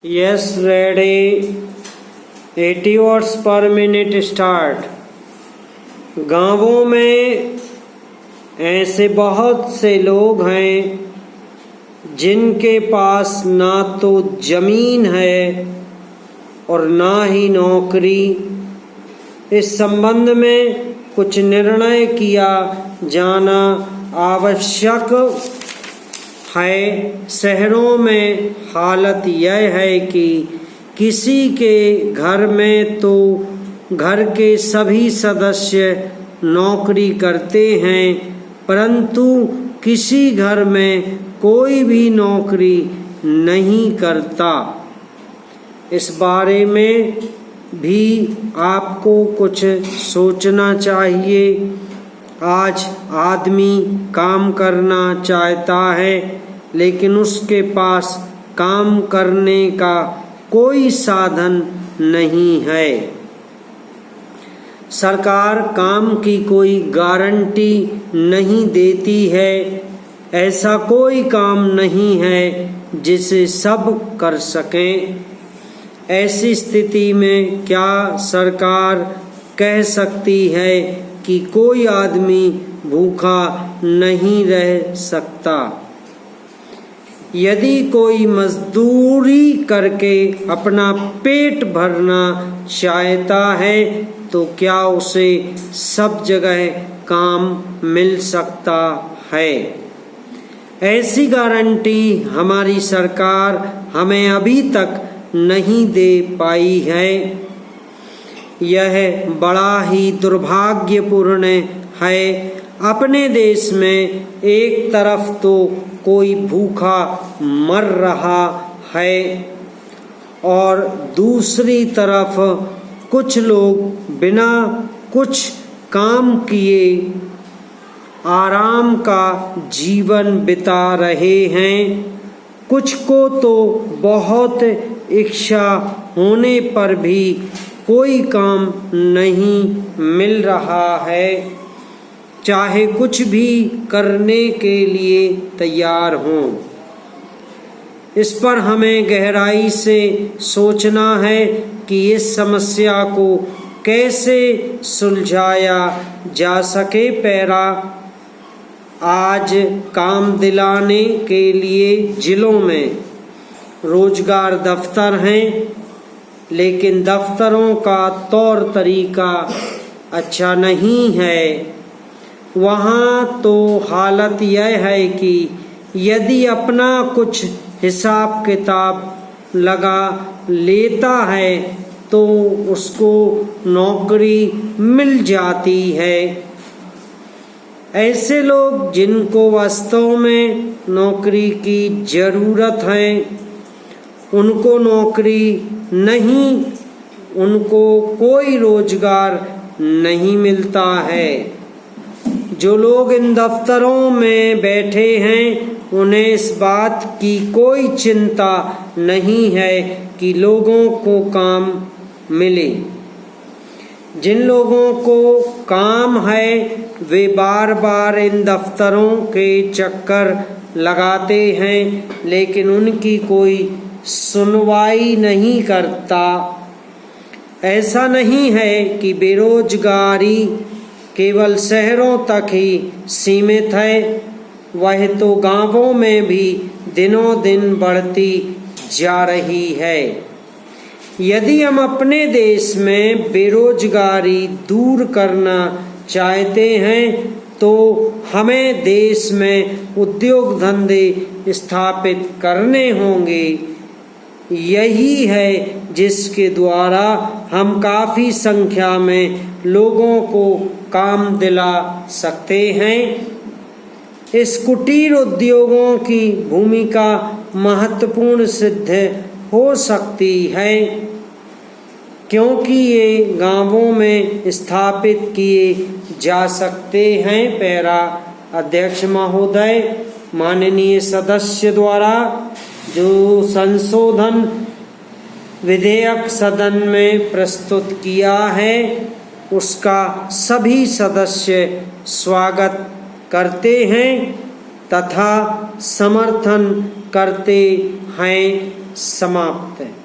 Yes, ready. 80 words per minute start. गांवों में ऐसे बहुत से लोग हैं जिनके पास ना तो जमीन है और ना ही नौकरी। इस संबंध में कुछ निर्णय किया जाना आवश्यक है। शहरों में हालत यह है कि किसी के घर में तो घर के सभी सदस्य नौकरी करते हैं, परंतु किसी घर में कोई भी नौकरी नहीं करता। इस बारे में भी आपको कुछ सोचना चाहिए। आज आदमी काम करना चाहता है, लेकिन उसके पास काम करने का कोई साधन नहीं है। सरकार काम की कोई गारंटी नहीं देती है। ऐसा कोई काम नहीं है जिसे सब कर सकें। ऐसी स्थिति में क्या सरकार कह सकती है कि कोई आदमी भूखा नहीं रह सकता? यदि कोई मजदूरी करके अपना पेट भरना चाहता है तो क्या उसे सब जगह काम मिल सकता है? ऐसी गारंटी हमारी सरकार हमें अभी तक नहीं दे पाई है। यह बड़ा ही दुर्भाग्यपूर्ण है। अपने देश में एक तरफ तो कोई भूखा मर रहा है और दूसरी तरफ कुछ लोग बिना कुछ काम किए आराम का जीवन बिता रहे हैं। कुछ को तो बहुत इच्छा होने पर भी कोई काम नहीं मिल रहा है, चाहे कुछ भी करने के लिए तैयार हों। इस पर हमें गहराई से सोचना है कि इस समस्या को कैसे सुलझाया जा सके। पैरा आज काम दिलाने के लिए जिलों में रोजगार दफ्तर हैं, लेकिन दफ्तरों का तौर तरीका अच्छा नहीं है। वहाँ तो हालत यह है कि यदि अपना कुछ हिसाब किताब लगा लेता है तो उसको नौकरी मिल जाती है। ऐसे लोग जिनको वास्तव में नौकरी की ज़रूरत है, उनको नौकरी नहीं, उनको कोई रोजगार नहीं मिलता है। जो लोग इन दफ्तरों में बैठे हैं, उन्हें इस बात की कोई चिंता नहीं है कि लोगों को काम मिले। जिन लोगों को काम है वे बार बार इन दफ्तरों के चक्कर लगाते हैं, लेकिन उनकी कोई सुनवाई नहीं करता। ऐसा नहीं है कि बेरोजगारी केवल शहरों तक ही सीमित है, वह तो गांवों में भी दिनों दिन बढ़ती जा रही है। यदि हम अपने देश में बेरोजगारी दूर करना चाहते हैं तो हमें देश में उद्योग धंधे स्थापित करने होंगे। यही है जिसके द्वारा हम काफ़ी संख्या में लोगों को काम दिला सकते हैं। इस कुटीर उद्योगों की भूमिका महत्वपूर्ण सिद्ध हो सकती है, क्योंकि ये गांवों में स्थापित किए जा सकते हैं। पैरा अध्यक्ष महोदय, माननीय सदस्य द्वारा जो संशोधन विधेयक सदन में प्रस्तुत किया है, उसका सभी सदस्य स्वागत करते हैं तथा समर्थन करते हैं। समाप्त है।